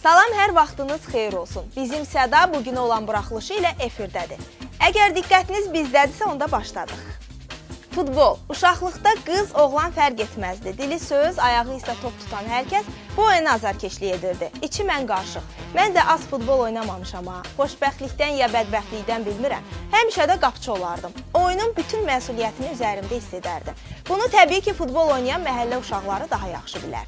Salam, hər vaxtınız xeyir olsun. Bizim Səda bugün olan buraxılışı ilə efirdədir. Əgər diqqətiniz bizdədirsə, onda başladıq. Futbol. Uşaqlıqda qız, oğlan fərq etməzdi. Dili söz, ayağı isə top tutan hər kəs bu oyuna azarkeşlik edirdi. İçi mən qarışıq. Mən də az futbol oynamamışam ha. Xoşbəxtlikdən ya bədbəxtlikdən bilmirəm. Həmişə də qapçı olardım. Oyunun bütün məsuliyyətini üzərimdə hiss edərdim. Bunu təbii ki, futbol oynayan məhəllə uşaqları daha yaxşı bilər.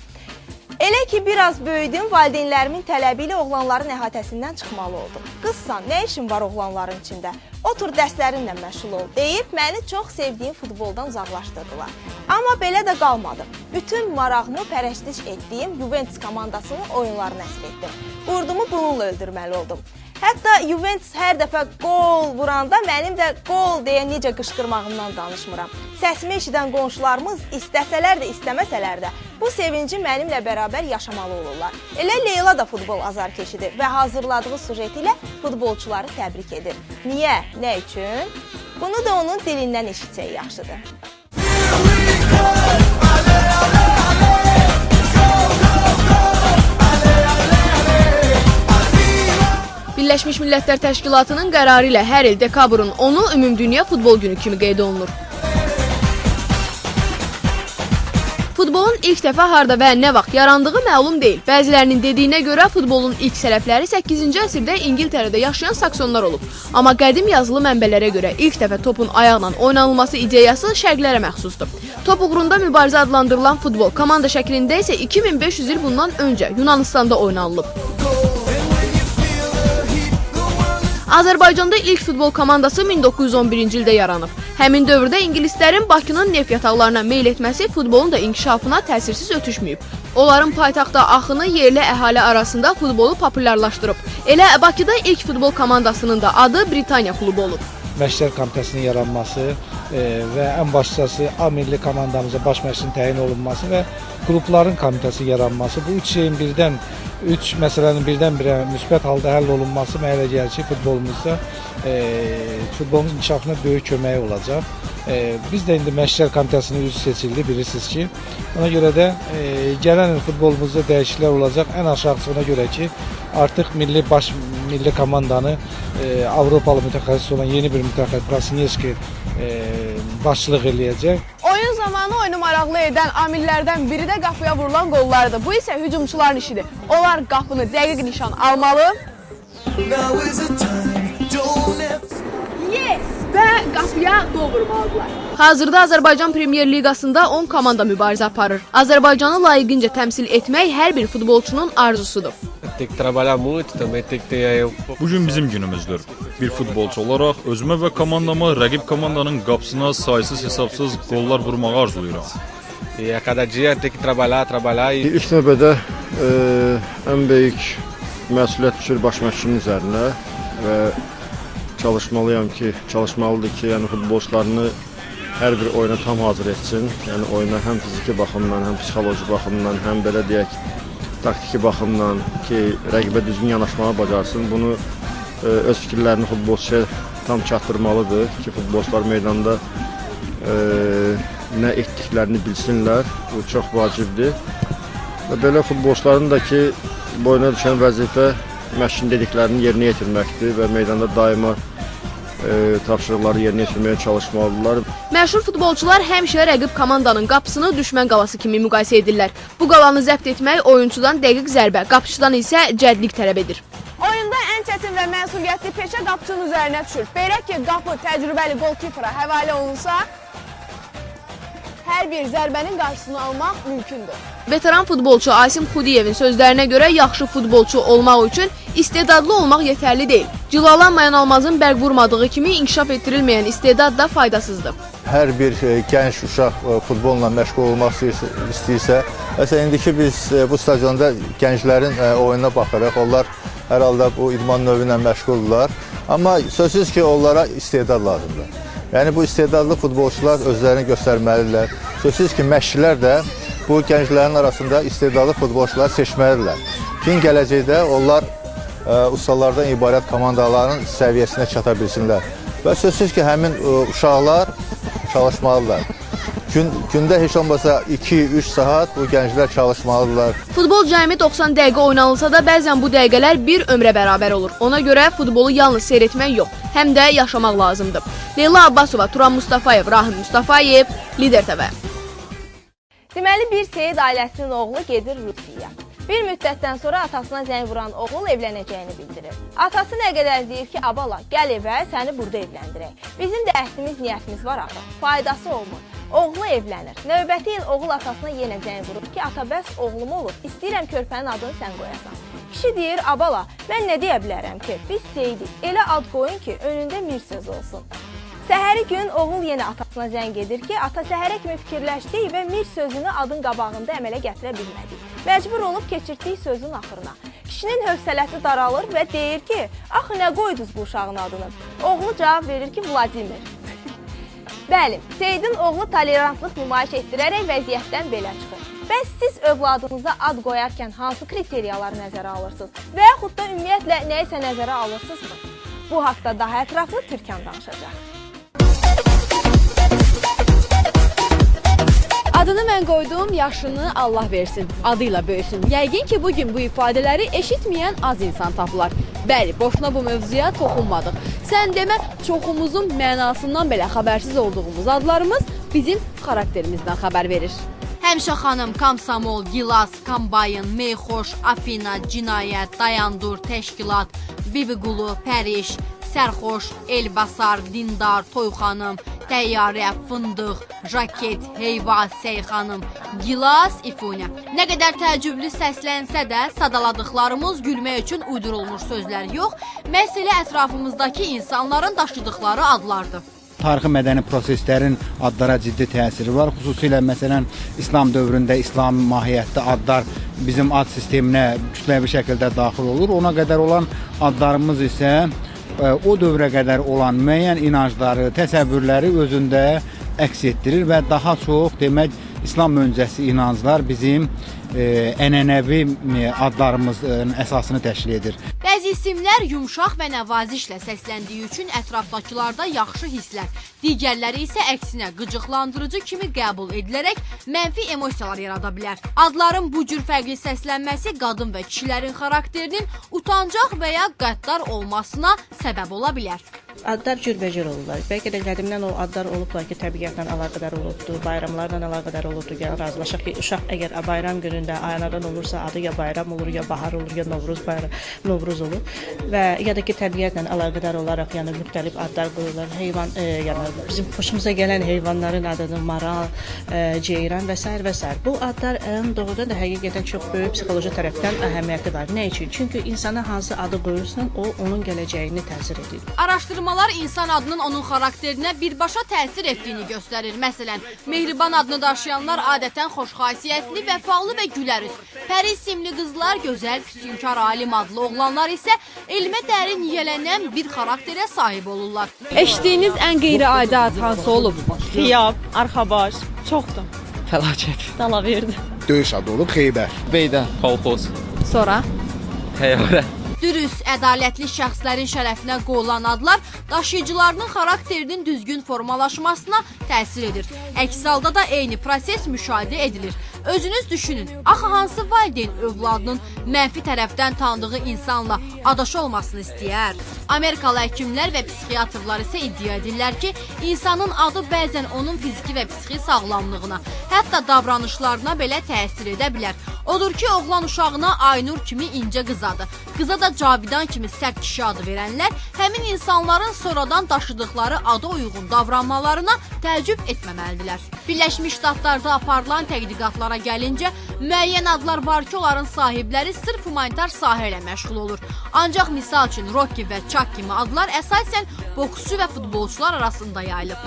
Elə ki, biraz böyüdüm, valideynlərimin tələbi ilə oğlanların əhatəsindən çıxmalı oldum. Qızsan, nə işin var oğlanların içində? Otur dərslərinlə məşğul ol, deyib məni çox sevdiyim futboldan uzaqlaşdırdılar. Amma belə də qalmadı. Bütün marağımı pərəstiş etdiyim Juventus komandasının oyunlarını nəsb etdim. Urdumu bununla öldürməli oldum. Hətta Juventus hər dəfə qol vuranda mənim də qol deyə necə qışqırmağımdan danışmıram. Səsimi eşidən qonşularımız istəsələr də, istəməsələr də bu sevinci mənimlə bərabər yaşamalı olurlar. Elə Leyla da futbol azarkeşidir və hazırladığı sujeti ilə futbolçuları təbrik edir. Niyə? Nə üçün? Bunu da onun dilindən eşitsək yaxşıdır. Birləşmiş Millətlər Təşkilatının qərarı ilə hər il dekabrın 10-u Ümumdünya Futbol Günü kimi qeyd olunur. Futbolun ilk dəfə harda və nə vaxt yarandığı məlum deyil. Bəzilərinin dediyinə görə futbolun ilk sələfləri 8-ci əsrdə İngiltərədə yaşayan saksonlar olub. Amma qədim yazılı mənbələrə görə ilk dəfə topun ayaqla oynanılması ideyası şərqlərə məxsusdur. Top uğrunda mübarizə adlandırılan futbol komanda şəklində isə 2500 il bundan öncə Yunanistanda oynanılıb. Azərbaycanda ilk futbol komandası 1911-ci ildə yaranıb. Həmin dövrdə ingilislərin Bakının neft yataqlarına meyl etməsi futbolun da inkişafına təsirsiz ötüşməyib. Onların paytaxta axını yerli əhali arasında futbolu populyarlaşdırıb. Elə Bakıda ilk futbol komandasının da adı Britaniya klubu olub. Məşqçilər komitəsinin yaranması və ən başlıcası A milli komandamıza baş məşqçinin təyin olunması və qrupların komitəsi yaranması, bu üç məsələnin birdən-birə müsbət halda həll olunması mənə elə gəlir ki, futbolumuzun inkişafına böyük köməyi olacaq. Biz də indi məşqçilər komitəsinin üzvü seçildi, bilirsiniz ki. Ona görə də gələn il futbolumuzda dəyişikliklər olacaq. Ən aşağısı ona görə ki, artıq milli komandanı Avropalı mütəxəssis olan yeni bir mütəxəssis Prasinevski başçılıq eləyəcək. Oyun zamanı oyunu maraqlı edən amillərdən biri də qapıya vurulan qollardır. Bu isə hücumçuların işidir. Onlar qapını dəqiq nişan almalı. Və qapıya qol vurmalıdırlar. Hazırda Azərbaycan Premyer Liqasında 10 komanda mübarizə aparır. Azərbaycanı layiqincə təmsil etmək hər bir futbolçunun arzusudur. Bugün bizim günümüzdür. Bir futbolçu olaraq özümə və komandama rəqib komandanın qapısına saysız hesabsız qollar vurmağı arzulayıram. İlk növbədə ən böyük məsuliyyət düşür baş məşqçinin üzərinə və çalışmalıdır ki, yəni futbolçularını hər bir oyuna tam hazır etsin. Yəni oyuna həm fiziki baxımdan, həm psixoloji baxımdan, həm belə deyək, taktiki baxımdan ki, rəqibə düzgün yanaşmağı bacarsın. Bunu öz fikirlərini futbolçuya tam çatdırmalıdır ki, futbolçular meydanda nə etdiklərini bilsinlər. Bu çox vacibdir. Və belə futbolçuların da ki, boyuna düşən vəzifə məşqçinin dediklərini yerinə yetirməkdir və meydanda daima tapşırıqları yerinə yetirməyə çalışmalıdırlar. Məşhur futbolçular həmişə rəqib komandanın qapısını düşmən qalası kimi müqayisə edirlər. Bu qalanı zəbt etmək oyuncudan dəqiq zərbə, qapıçıdan isə cədlik tələb edir. Oyunda ən çətin və məsuliyyətli peşə qapıçının üzərinə düşür. Belə ki, qapı təcrübəli golkipera həvalə olunsa, hər bir zərbənin qarşısını almaq mümkündür. Veteran futbolçu Asim Xudiyevin sözlərinə görə yaxşı futbolçu olmaq üçün istedadlı olmaq yetərli deyil. Cilalanmayan almazın bərq vurmadığı kimi inkişaf etdirilməyən istedad da faydasızdır. Hər bir gənc uşaq futbolla məşğul olmaq istəyirsə, məsələn, indiki biz bu stadionda gənclərin oyununa baxırıq. Onlar hər halda bu idman növü ilə məşğuldurlar. Amma sözsüz ki, onlara istedad lazımdır. Yəni, bu istedadlı futbolçular özlərini göstərməlidirlər. Sözsüz ki, məşqçilər də bu gənclərin arasında istedadlı futbolçular seçməlidirlər. Fin gələcəkdə onlar ustalardan ibarət komandaların səviyyəsinə çata bilsinlər. Və sözsüz ki, həmin uşaqlar çalışmalıdırlar. Gündə heç olmasa 2-3 saat bu gənclər çalışmalıdırlar. Futbol cəmi 90 dəqiqə oynanılsa da bəzən bu dəqiqələr bir ömrə bərabər olur. Ona görə futbolu yalnız seyr etmək yox, həm də yaşamaq lazımdır. Leyla Abbasova, Turan Mustafayev, Rahim Mustafayev, Lider TV. Deməli, bir Seyid ailəsinin oğlu gedir Rusiyaya. Bir müddətdən sonra atasına zəng vuran oğul evlənəcəyini bildirir. Atası nə qədər deyir ki, abala, gəl evə, səni burada evləndirək. Bizim də əhdimiz, niyyətimiz var axı. Faydası olmur. Oğlu evlənir. Növbəti il oğul atasına yenə zəng vurur ki, ata bəs oğlum olur, istəyirəm körpənin adını sən qoyasan. Kişi deyir, abala, mən nə deyə bilərəm ki, biz Seyidik, elə ad qoyun ki, önündə mir söz olsun. Səhəri gün oğul yenə atasına zəng edir ki, ata səhərə kimi fikirləşdik və mir sözünü adın qabağında əmələ gətirə bilmədik. Məcbur olub keçirtdik sözün axırına. Kişinin hövsələsi daralır və deyir ki, axı nə qoydunuz bu uşağın adını? Oğlu cavab verir ki, Vladimir. Bəli, Seyidin oğlu tolerantlıq nümayiş etdirərək vəziyyətdən belə çıxır. Bəs siz övladınıza ad qoyarkən hansı kriteriyaları nəzərə alırsınız? Və yaxud da ümumiyyətlə nəyisə nəzərə alırsınızmı? Bu haqda daha ətraflı Türkan danışacaq. Adını mən qoydum, yaşını Allah versin, adıyla böyüsün. Yəqin ki, bugün bu ifadələri eşitməyən az insan tapılar. Bəli, boşuna bu mövzuya toxunmadıq. Sən demə, çoxumuzun mənasından belə xəbərsiz olduğumuz adlarımız bizim xarakterimizdən xəbər verir. Həmişə xanım, Komsomol, Gilas, Kombayn, Meyxoş, Afina, Cinayət, Dayandur, Təşkilat, Bibigulu, Pəriş, Sərxoş, Elbasar, Dindar, Toyxanım, Təyyarə, Fındıq, Jaket, Heyva, Seyxanım, Gilas, İfunya. Nə qədər təəccüblü səslənsə də sadaladıqlarımız gülmək üçün uydurulmuş sözlər yox, məsələ ətrafımızdakı insanların daşıdıqları adlardır. Tarixi mədəni proseslərin adlara ciddi təsiri var. Xüsusilə məsələn İslam dövründə İslami mahiyyətli adlar bizim ad sisteminə kütləvi şəkildə daxil olur. Ona qədər olan adlarımız isə o dövrə qədər olan müəyyən inancları, təsəvvürləri özündə əks etdirir və daha çox demək İslam öncəsi inanclar bizim ənənəvi adlarımızın əsasını təşkil edir. Bəzi isimlər yumşaq və nəvazişlə səsləndiyi üçün ətrafdakılarda yaxşı hisslər, digərləri isə əksinə qıcıqlandırıcı kimi qəbul edilərək mənfi emosiyalar yarada bilər. Adların bu cür fərqli səslənməsi qadın və kişilərin xarakterinin utancaq və ya qəddar olmasına səbəb ola bilər. Adlar cürbəcür olurlar. Bəlkə də qədimdən o adlar olublar ki, təbiətlə əlaqədar olubdur, bayramlarla əlaqədar olubdur. Yəni razılaşaq ki, uşaq əgər bayram günündə anadan olursa, adı ya bayram olur, ya bahar olur, ya Novruz olur. Və ya da ki, təbiətlə əlaqədar olaraq yəni müxtəlif adlar qoyurlar. Heyvan, yəni bizim xoşumuza gələn heyvanların adını maral, ceyran və s. və s. Bu adlar doğrudan da həqiqətən çox böyük psixoloji tərəfdən əhəmiyyəti var. Nə üçün? Çünki insana hansı adı qoyursan, o onun gələcəyini təsir edir. Araşdırmalar insan adının onun xarakterinə birbaşa təsir etdiyini göstərir. Məsələn, Mehriban adını daşıyanlar adətən xoşxasiyyətli, vəfalı və gülərüz. Pəri isimli qızlar gözəl, füsunkar, alim adlı oğlanlar isə elmə dərin yiyələnən bir xarakterə sahib olurlar. Eşitdiyiniz ən qeyri-adi ad hansı olub? Xiyab, arxabaş, çoxdur. Fəlakət. Dalaverdi. Döyüş adı olub Xeybər. Beydən. Kolxoz. Sonra? Təyyarə. Dürüst, ədalətli şəxslərin şərəfinə qoyulan adlar daşıyıcılarının xarakterinin düzgün formalaşmasına təsir edir. Əks halda da eyni proses müşahidə edilir. Özünüz düşünün, axı hansı valideyn övladının mənfi tərəfdən tanıdığı insanla adaş olmasını istəyər? Amerikalı həkimlər və psixiatrlar isə iddia edirlər ki, insanın adı bəzən onun fiziki və psixi sağlamlığına, hətta davranışlarına belə təsir edə bilər. Odur ki, oğlan uşağına Aynur kimi incə qız adı, qıza da Cavidan kimi sərt kişi adı verənlər həmin insanların sonradan daşıdıqları ada uyğun davranmalarına təəccüb etməməlidirlər. Birləşmiş Ştatlarda aparılan tədqiqatlara gəlincə, müəyyən adlar var ki, onların sahibləri sırf humanitar sahə ilə məşğul olur. Ancaq misal üçün Rocky və Chuck kimi adlar əsasən boksçu və futbolçular arasında yayılıb.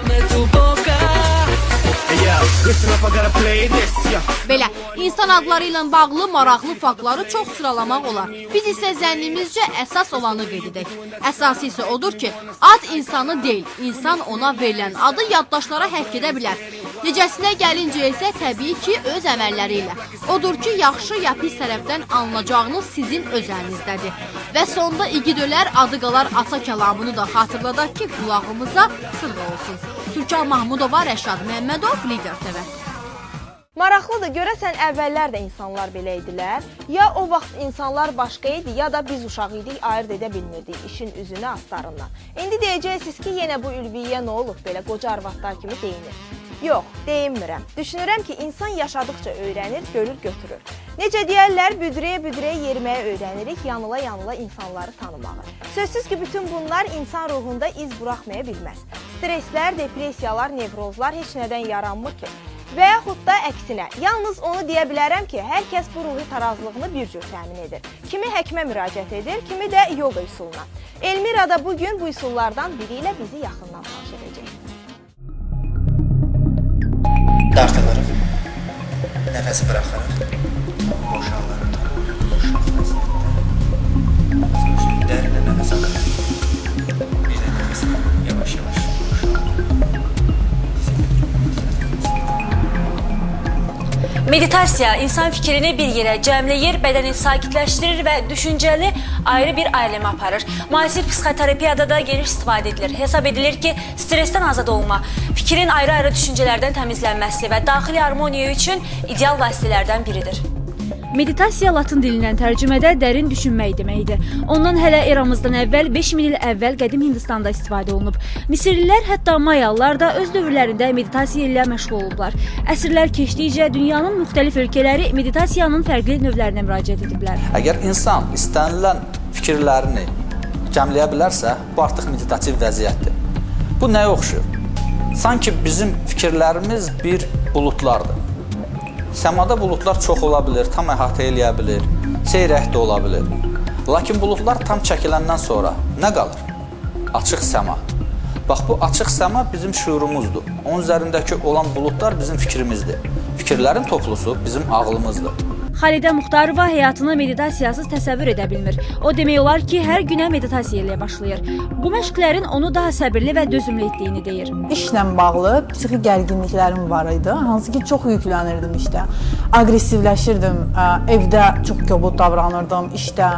Belə, insan adları ilə bağlı maraqlı faktları çox sıralamaq olar. Biz isə zənnimizcə əsas olanı qeyd edək. Əsası isə odur ki, ad insanı deyil, insan ona verilən adı yaddaşlara həkk edə bilər. Necəsinə gəlincə isə təbii ki, öz əməlləri ilə. Odur ki, yaxşı ya pis tərəfdən alınacağınız sizin öz əlinizdədir. Və sonda igid ölər, adı qalar ata kəlamını da xatırladaq ki, qulağımıza sırğa olsun. Türkah Mahmudova, Rəşad Məmmədov, Lider TV. Maraqlıdır, görəsən əvvəllər də insanlar belə idilər. Ya o vaxt insanlar başqa idi, ya da biz uşaq idik, ayırt edə bilmirdik işin üzünə astarından. İndi deyəcəksiniz ki, yenə bu ülviyə nə olub, belə qoca arvadlar kimi deyinir. Yox, deyinmirəm. Düşünürəm ki, insan yaşadıkça öyrənir, görür, götürür. Necə deyərlər, büdrəyə-büdrəyə yeriməyə öyrənirik, yanıla-yanıla insanları tanımağı. Sözsüz ki, bütün bunlar insan ruhunda iz buraxmaya bilməz. Streslər, depressiyalar, nevrozlar heç nədən yaranmır ki. Və yaxud da əksinə, yalnız onu deyə bilərəm ki, hər kəs bu ruhi tarazlığını bir cür təmin edir. Kimi həkimə müraciət edir, kimi də yoga üsuluna. Elmira da bugün bu üsullardan biri ilə bizi yaxından tanış edəcək. Dartılırıq, nəfəsi bıraxırıq, boşalırıq, dərinlə nəfəs alırıq, bir də nəfəs yavaş-yavaş Meditasiya insan fikrini bir yerə cəmləyir, bədəni sakitləşdirir və düşüncəni ayrı bir aləmə aparır. Müasir psixoterapiyada da geniş istifadə edilir. Hesab edilir ki, stresdən azad olma, fikrin ayrı-ayrı düşüncələrdən təmizlənməsi və daxili harmoniya üçün ideal vasitələrdən biridir. Meditasiya Latın dilindən tərcümədə dərin düşünmək deməkdir. Ondan hələ eramızdan əvvəl 5000 il əvvəl qədim Hindistanda istifadə olunub. Misirlilər, hətta Mayalılar da öz dövrlərində meditasiya ilə məşğul olublar. Əsrlər keçdikcə dünyanın müxtəlif ölkələri meditasiyanın fərqli növlərinə müraciət ediblər. Əgər insan istənilən fikirlərini cəmləyə bilərsə, bu artıq meditativ vəziyyətdir. Bu nəyə oxşuyur? Sanki bizim fikirlərimiz bir buludlardır. Səmada buludlar çox ola bilir, tam əhatə eləyə bilir, seyrək də ola bilir. Lakin buludlar tam çəkiləndən sonra nə qalır? Açıq səma. Bax, bu açıq səma bizim şuurumuzdur. Onun üzərindəki olan buludlar bizim fikrimizdir. Fikirlərin toplusu bizim ağlımızdır. Xalidə Muxtarova həyatını meditasiyasız təsəvvür edə bilmir. O demək olar ki, hər günə meditasiya ilə başlayır. Bu məşqlərin onu daha səbirli və dözümlü etdiyini deyir. İşlə bağlı psixi gərginliklərim var idi. Hansı ki, çox yüklənirdim işdə. Aqressivləşirdim, evdə çox kobud davranırdım işdə.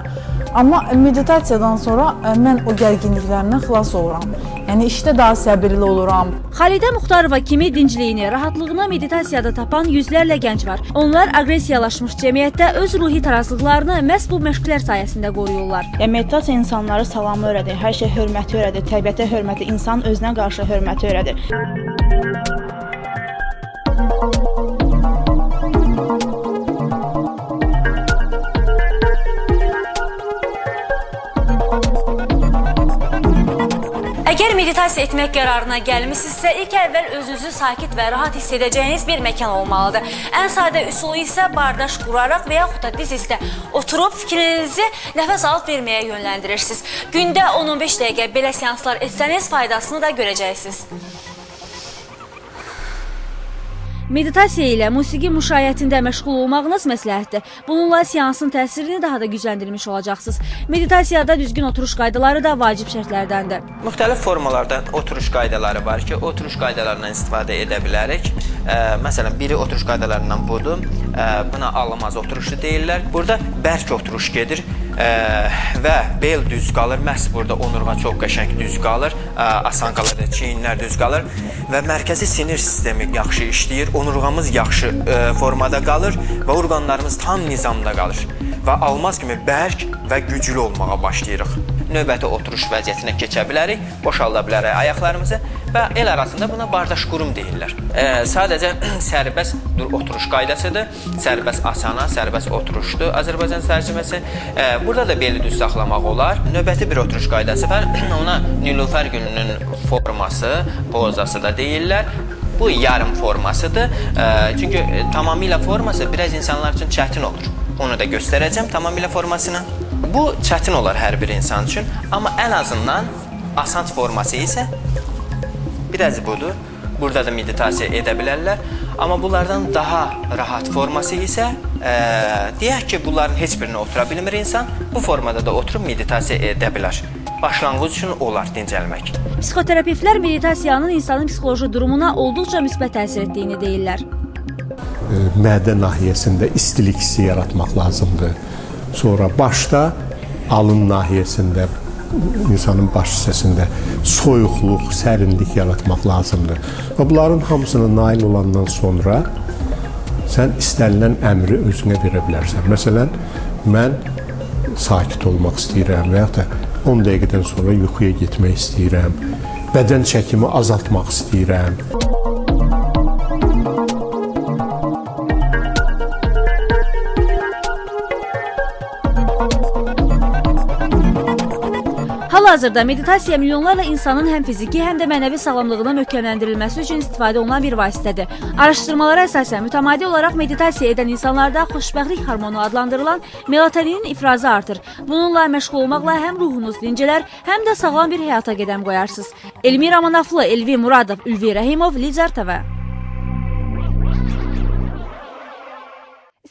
Amma meditasiyadan sonra mən o gərginliklərimdən xilas oluram. Yəni işdə daha səbirli oluram. Xalidə Muxtarova kimi dincliyini, rahatlığını meditasiyada tapan yüzlərlə gənc var. Onlar aqressiyalaşmış cəmiyyətdə öz ruhi tarazlıqlarını məhz bu məşqlər sayəsində qoruyurlar. Meditasiya insanları salamı öyrədir, hər şey hörməti öyrədir, təbiətə hörməti, insan özünə qarşı hörməti öyrədir. Əgər meditasiya etmək qərarına gəlmisinizsə, ilk əvvəl özünüzü sakit və rahat hiss edəcəyiniz bir məkan olmalıdır. Ən sadə üsulu isə bardaş quraraq və yaxud da diz üstə oturub fikrinizi nəfəs alıb verməyə yönləndirirsiniz. Gündə 10-15 dəqiqə belə seanslar etsəniz faydasını da görəcəksiniz. Meditasiya ilə musiqi müşayiətində məşğul olmağınız məsləhətdir. Bununla seansın təsirini daha da gücləndirmiş olacaqsınız. Meditasiyada düzgün oturuş qaydaları da vacib şərtlərdəndir. Müxtəlif formalarda oturuş qaydaları var ki, oturuş qaydalarından istifadə edə bilərik. Məsələn, biri oturuş qaydalarından budur. Buna alınmaz oturuşu deyirlər. Burada bərk oturuş gedir və bel düz qalır. Məhz burada onurğa çox qəşəng düz qalır. Asanqalarda çiyinlər düz qalır və mərkəzi sinir sistemi yaxşı işləyir. Onurğamız yaxşı formada qalır və orqanlarımız tam nizamda qalır və almaz kimi bərk və güclü olmağa başlayırıq. Növbəti oturuş vəziyyətinə keçə bilərik, boşalda bilərik ayaqlarımızı və el arasında buna bardaş qurum deyirlər. Sadəcə sərbəst oturuş qaydasıdır, sərbəst asana, sərbəst oturuşdur Azərbaycan tərcüməsi. Burada da beli düz saxlamaq olar. Növbəti bir oturuş qaydası var, ona Nilufər gülünün forması, pozası da deyirlər. Bu yarım formasıdır, çünki tamamilə forması biraz insanlar üçün çətin olur. Onu da göstərəcəm tamamilə formasını. Bu çətin olar hər bir insan üçün, amma ən azından asan forması isə biraz budur. Burada da meditasiya edə bilərlər, amma bunlardan daha rahat forması isə deyək ki, bunların heç birini otura bilmir insan, bu formada da oturub meditasiya edə bilər. Başlanğıc üçün olar dincəlmək. Psixoterapevtlər meditasiyanın insanın psixoloji durumuna olduqca müsbət təsir etdiyini deyirlər. Mədə nahiyəsində istilik hissi yaratmaq lazımdır. Sonra başda, alın nahiyəsində insanın baş hissəsində soyuqluq, sərinlik yaratmaq lazımdır. Və bunların hamısına nail olandan sonra sən istənilən əmri özünə verə bilərsən. Məsələn, mən sakit olmaq istəyirəm və ya da 10 dəqiqədən sonra yuxuya getmək istəyirəm, bədən çəkimi azaltmaq istəyirəm. Hal-hazırda meditasiya milyonlarla insanın həm fiziki, həm də mənəvi sağlamlığının möhkəmləndirilməsi üçün istifadə olunan bir vasitədir. Araşdırmalara əsasən mütəmadi olaraq meditasiya edən insanlarda xoşbəxtlik hormonu adlandırılan melatoninin ifrazı artır. Bununla məşğul olmaqla həm ruhunuz dincələr, həm də sağlam bir həyata qədəm qoyarsınız. Elmira Manaflı, Elvi Muradov, Ülvi Rəhimov, Lidzar TV.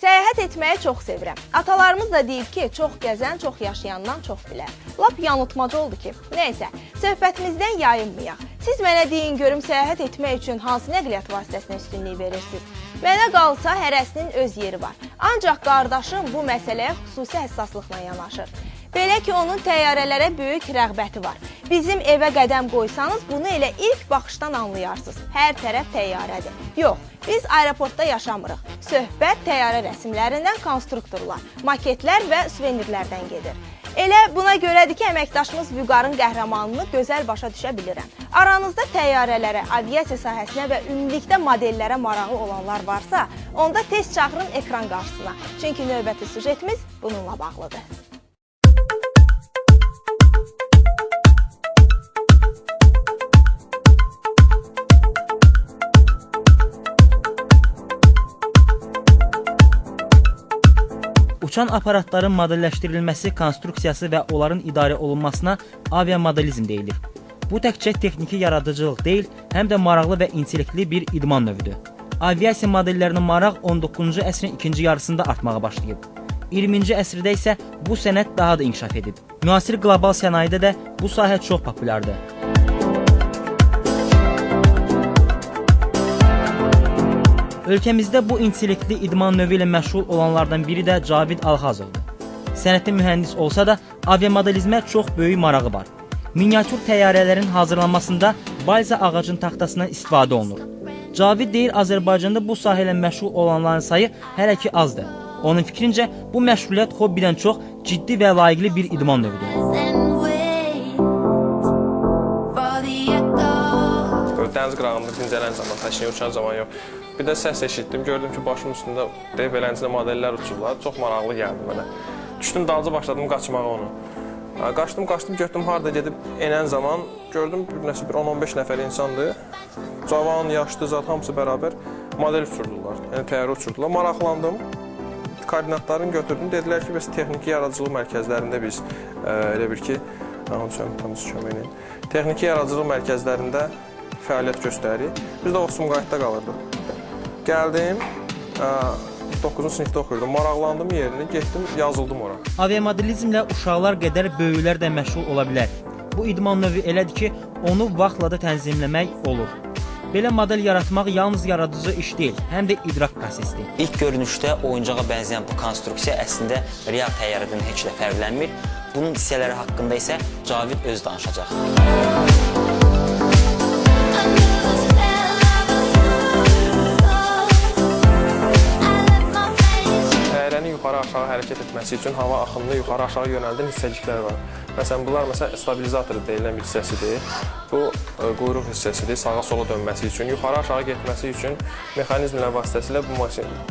Səyahət etməyi çox sevirəm. Atalarımız da deyib ki, çox gəzən, çox yaşayandan çox bilər. Lap yanıltmacı oldu ki, neysə, söhbətimizdən yayınmayaq. Siz mənə deyin görüm, səyahət etmək üçün hansı nəqliyyat vasitəsinə üstünlük verirsiniz? Mənə qalsa hərəsinin öz yeri var. Ancaq qardaşım bu məsələyə xüsusi həssaslıqla yanaşır. Belə ki, onun təyyarələrə böyük rəğbəti var. Bizim evə qədəm qoysanız, bunu elə ilk baxışdan anlayarsınız. Hər tərəf təyyarədir. Yox, biz aeroportda yaşamırıq. Söhbət təyyarə rəsmlərindən konstruktorlar, maketlər və suvenirlərdən gedir. Elə buna görədir ki, əməkdaşımız Vüqarın qəhrəmanını gözəl başa düşə bilirəm. Aranızda təyyarələrə, aviasiya sahəsinə və ümumilikdə modellərə marağı olanlar varsa, onda tez çağırın ekran qarşısına. Çünki növbəti süjetimiz bununla bağlıdır. Uçan aparatların modelləşdirilməsi, konstruksiyası və onların idarə olunmasına aviamodelizm deyilir. Bu təkcə texniki yaradıcılıq deyil, həm də maraqlı və intellektli bir idman növüdür. Aviasiya modellərinə maraq 19-cu əsrin ikinci yarısında artmağa başlayıb. 20-ci əsrdə isə bu sənət daha da inkişaf edib. Müasir qlobal sənayedə də bu sahə çox populyardır. Ölkəmizdə bu intellektli idman növü ilə məşğul olanlardan biri də Cavid Alxazovdur. Sənətdə mühəndis olsa da aviamodelizmə çox böyük marağı var. Miniatür təyyarələrin hazırlanmasında balza ağacın taxtasından istifadə olunur. Cavid deyir, Azərbaycanda bu sahə ilə məşğul olanların sayı hələ ki azdır. Onun fikrincə, bu məşğuliyyət hobbidən çox ciddi və layiqli bir idman növüdür. Dəniz qırağında dincələn zaman, təşkilə uçan zaman yox. Bir də səs eşitdim, gördüm ki, başımın üstündə beləncə modellər uçurlar. Çox maraqlı gəldi mənə. Düşdüm, dalca başladım qaçmağa onu. Qaçdım, götdüm, harada gedib enən zaman gördüm, bir 10-15 nəfər insandır. Cavan, yaşlı, zat hamısı bərabər model uçurdular, yəni təyyarə uçurdular. Maraqlandım, koordinatlarını götürdüm. Dedilər ki, biz texniki yaradıcılıq mərkəzlərində biz elə bir ki, texniki yaradıcılıq mərkəzlərində fəaliyyət göstəririk. Biz də Sumqayıtda qalırdıq. Gəldim, 9-cu sinifdə oxuyurdum, maraqlandım yerini, getdim, yazıldım ora. Aviamodelizmlə uşaqlar qədər böyüklər də məşğul ola bilər. Bu idman növü elədir ki, onu vaxtla da tənzimləmək olur. Belə model yaratmaq yalnız yaradıcı iş deyil, həm də idrak prosesidir. İlk görünüşdə oyuncağa bənzəyən bu konstruksiya əslində real təyyarədən heç də fərqlənmir. Bunun hissələri haqqında isə Cavid öz danışacaq. Yuxarı-aşağı hərəkət etməsi üçün hava axınını yuxarı-aşağı yönəldən hissəciklər var. Məsələn, bunlar stabilizator deyilən bir hissəsidir. Bu, quyruq hissəsidir, sağa-sola dönməsi üçün. Yuxarı-aşağı getməsi üçün mexanizmlər vasitəsilə bu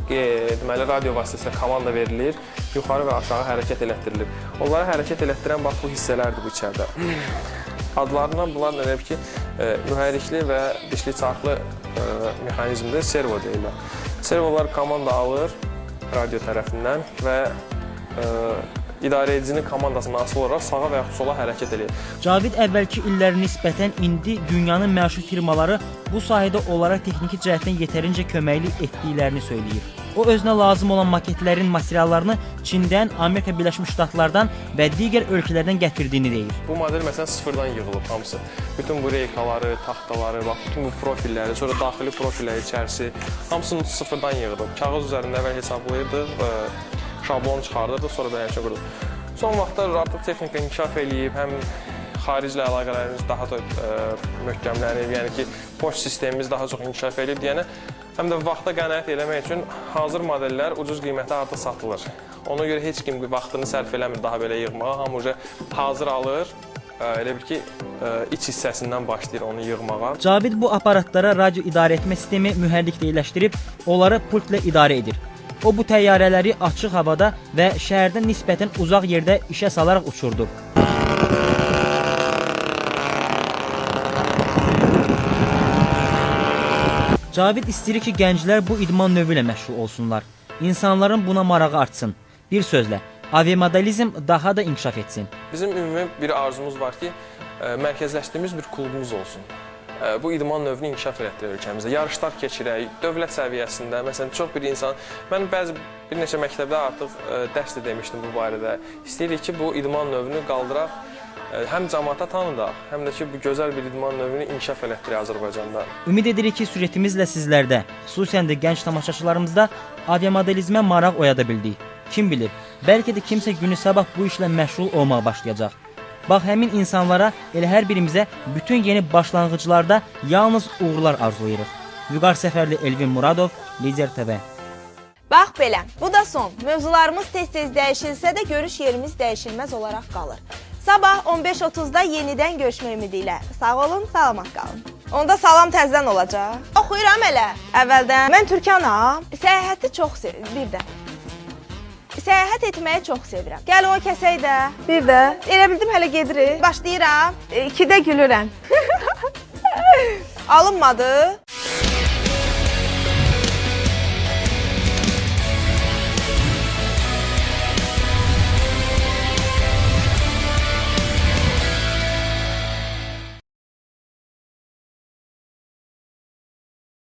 deməli, radio vasitəsilə komanda verilir, yuxarı və aşağı hərəkət elətdirilir. Onları hərəkət elətdirən bax, bu hissələrdir bu içəridə. Adlarından bunlar nədir ki, mühərrikli və dişli çarxlı mexanizmdə servo deyirlər. Servolar komanda alır radio tərəfindən və idarəedicinin komandasından asılı olaraq sağa və yaxud sola hərəkət edir. Cavid əvvəlki illərə nisbətən indi dünyanın məşhur firmaları bu sahədə onlara texniki cəhətdən yetərincə köməklik etdiklərini söyləyir. O, özünə lazım olan maketlərin materiallarını Çindən, Amerika Birləşmiş Ştatlardan və digər ölkələrdən gətirdiyini deyir. Bu model məsələn sıfırdan yığılıb hamısı. Bütün bu reykaları, taxtaları, bütün bu profilləri, sonra daxili profilləri içərisi hamısını sıfırdan yığılıb. Kağız üzərində əvvəl hesablayırdıq, şablon çıxardırdıq, sonra beləncə qurduk. Son vaxtlar artıq texnika inkişaf eləyib, həm xariclə əlaqələrimiz daha da möhkəmlənib, yəni ki, poçt sistemimiz daha çox inkişaf eləyib deyənə, həm də vaxta qənaət eləmək üçün hazır modellər ucuz qiymətə artıq satılır. Ona görə heç kim vaxtını sərf eləmir daha belə yığmağa, hamı hazır alır, elə bil ki, iç hissəsindən başlayır onu yığmağa. Cavid bu aparatlara radio idarə etmə sistemi mühərriklə birləşdirib, onları pultlə idarə edir. O bu təyyarələri açıq havada və şəhərdən nisbətən uzaq yerdə işə salaraq uçurdur. Cavid istəyir ki, gənclər bu idman növü ilə məşğul olsunlar. İnsanların buna marağı artsın. Bir sözlə, aviamodelizm daha da inkişaf etsin. Bizim ümumi bir arzumuz var ki, mərkəzləşdiyimiz bir klubumuz olsun. Bu idman növünü inkişaf elətdirir ölkəmizdə. Yarışlar keçirək, dövlət səviyyəsində, məsələn, çox bir insan, mən bir neçə məktəbdə artıq dərs də demişdim bu barədə. İstəyirik ki, bu idman növünü qaldıraq, həm cəmaata tanıdaq, həm də ki, bu gözəl bir idman növünü inkişaf elətdirək Azərbaycanda. Ümid edirik ki, süjetimizlə sizlərdə, xüsusən də gənc tamaşaçılarımızda aviamodelizmə maraq oyada bildik. Kim bilir, bəlkə də kimsə günü sabah bu işlə məşğul olmağa başlayacaq. Bax, həmin insanlara, elə hər birimizə bütün yeni başlanğıclarda yalnız uğurlar arzulayırıq. Vüqar Səfərli, Elvin Muradov, Lider TV. Bax belə, bu da son. Mövzularımız tez-tez dəyişilsə də görüş yerimiz dəyişilməz olaraq qalır. Sabah 15:30-da yenidən görüşmək ümidi ilə. Sağ olun, salamat qalın. Onda salam təzədən olacaq. Oxuyuram elə. Əvvəldən mən Türkanam. Səyahəti çox sevirəm. Bir də. Səyahət etməyi çox sevirəm. Gəl o kəsək də. Bir də. Elə bildim hələ gedirik. Başlayıram. 2-də gülürəm. Alınmadı.